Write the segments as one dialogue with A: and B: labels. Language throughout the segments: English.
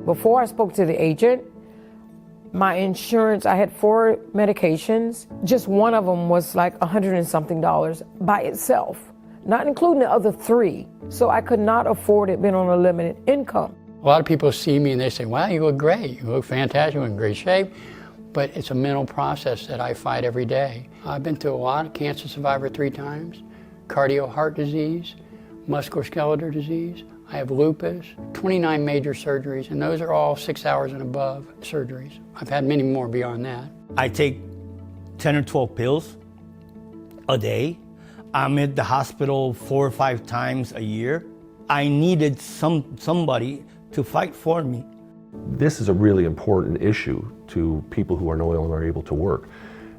A: Before I spoke to the agent, my insurance, I had 4 medications. Just one of them was like $100 and something by itself, not including the other 3. So I could not afford it being on a limited income.
B: A lot of people see me and they say, wow, you look great, you look fantastic, you're in great shape. But it's a mental process that I fight every day. I've been through a lot, cancer survivor 3 times, cardio heart disease, musculoskeletal disease. I have lupus, 29 major surgeries, and those are all 6 hours and above surgeries. I've had many more beyond that.
C: I take 10 or 12 pills a day. I'm at the hospital 4 or 5 times a year. I needed somebody to fight for me.
D: This is a really important issue to people who are no longer able to work.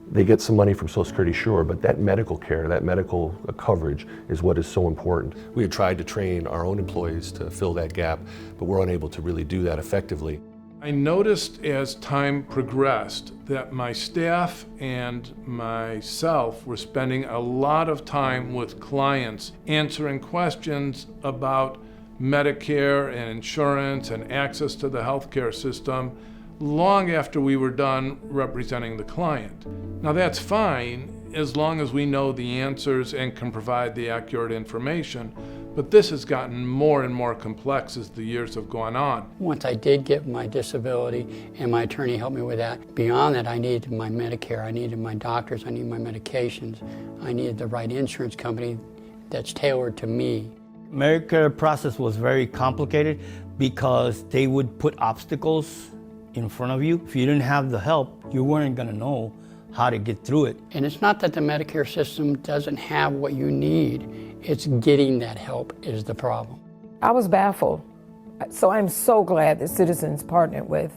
D: They get some money from Social Security, sure, but that medical care, that medical coverage is what is so important. We had tried to train our own employees to fill that gap, but we're unable to really do that effectively.
E: I noticed as time progressed that my staff and myself were spending a lot of time with clients answering questions about Medicare and insurance and access to the healthcare system long after we were done representing the client. Now that's fine as long as we know the answers and can provide the accurate information, but this has gotten more and more complex as the years have gone on.
B: Once I did get my disability and my attorney helped me with that, beyond that I needed my Medicare, I needed my doctors, I needed my medications, I needed the right insurance company that's tailored to me.
C: Medicare process was very complicated because they would put obstacles in front of you. If you didn't have the help, you weren't going to know how to get through it.
B: And it's not that the Medicare system doesn't have what you need, it's getting that help is the problem.
A: I was baffled. So I'm so glad that Citizens partnered with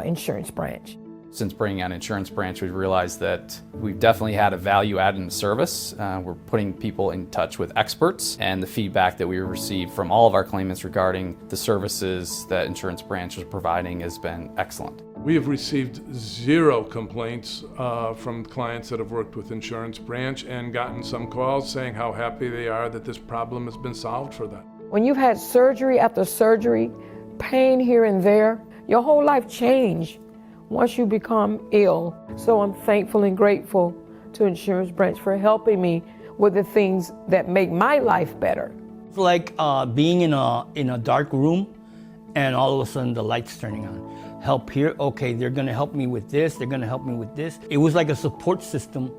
A: Insurance Branch.
F: Since bringing on Insurance Branch, we've realized that we've definitely had a value add in the service. We're putting people in touch with experts, and the feedback that we received from all of our claimants regarding the services that Insurance Branch is providing has been excellent.
E: We have received 0 complaints from clients that have worked with Insurance Branch and gotten some calls saying how happy they are that this problem has been solved for them.
A: When you've had surgery after surgery, pain here and there, your whole life changed once you become ill. So I'm thankful and grateful to Insurance Branch for helping me with the things that make my life better.
C: It's like being in a dark room and all of a sudden the lights turning on. Help here, okay, they're gonna help me with this, they're gonna help me with this. It was like a support system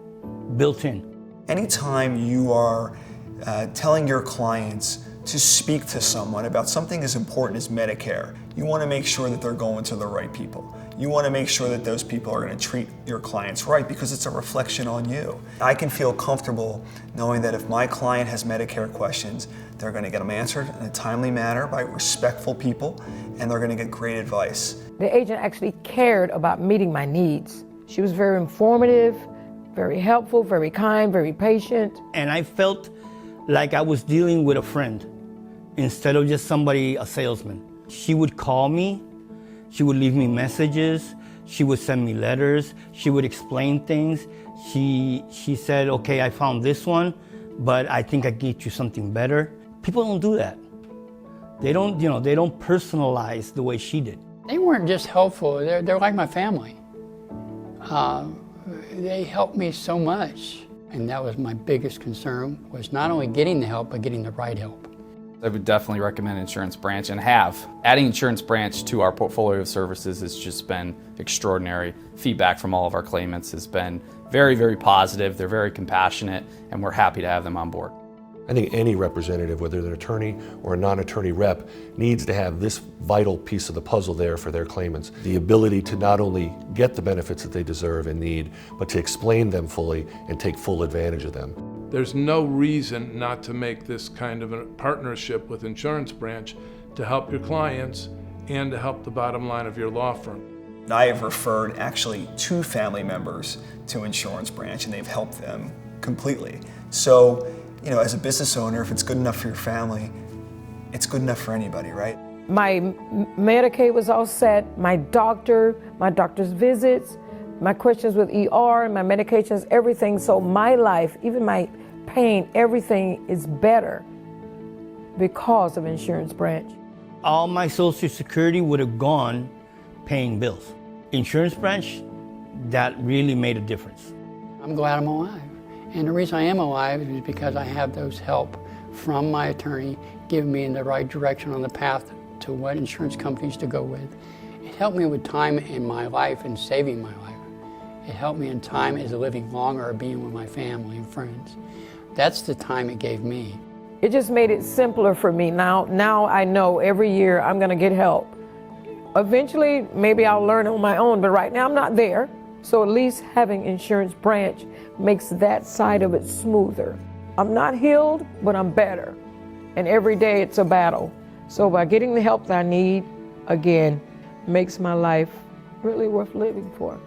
C: built in.
G: Anytime you are telling your clients to speak to someone about something as important as Medicare, you want to make sure that they're going to the right people. You want to make sure that those people are going to treat your clients right because it's a reflection on you. I can feel comfortable knowing that if my client has Medicare questions, they're going to get them answered in a timely manner by respectful people, and they're going to get great advice.
A: The agent actually cared about meeting my needs. She was very informative, very helpful, very kind, very patient.
C: And I felt like I was dealing with a friend instead of just somebody, a salesman. She would call me, she would leave me messages, she would send me letters, she would explain things. She said, okay, I found this one, but I think I can get you something better. People don't do that. They don't, they don't personalize the way she did.
B: They weren't just helpful, they're like my family. They helped me so much. And that was my biggest concern, was not only getting the help, but getting the right help.
F: I would definitely recommend Insurance Branch and have. Adding Insurance Branch to our portfolio of services has just been extraordinary. Feedback from all of our claimants has been very, very positive. They're very compassionate, and we're happy to have them on board.
D: I think any representative, whether they're an attorney or a non-attorney rep, needs to have this vital piece of the puzzle there for their claimants. The ability to not only get the benefits that they deserve and need, but to explain them fully and take full advantage of them.
E: There's no reason not to make this kind of a partnership with Insurance Branch to help your clients and to help the bottom line of your law firm.
G: I have referred actually 2 family members to Insurance Branch, and they've helped them completely. So, as a business owner, if it's good enough for your family, it's good enough for anybody, right?
A: My Medicaid was all set, my doctor's visits, my questions with ER, my medications, everything. So my life, even my pain, everything is better because of Insurance Branch.
C: all my Social Security would have gone paying bills. Insurance branch, that really made a difference.
B: I'm glad I'm alive. And the reason I am alive is because I have those help from my attorney giving me in the right direction on the path to what insurance companies to go with. It helped me with time in my life and saving my life. It helped me in time as living longer or being with my family and friends. That's the time it gave me.
A: It just made it simpler for me. Now I know every year I'm gonna get help. Eventually, maybe I'll learn on my own, but right now I'm not there. So at least having insurance branch makes that side of it smoother. I'm not healed, but I'm better. And every day it's a battle. So by getting the help that I need, again, makes my life really worth living for.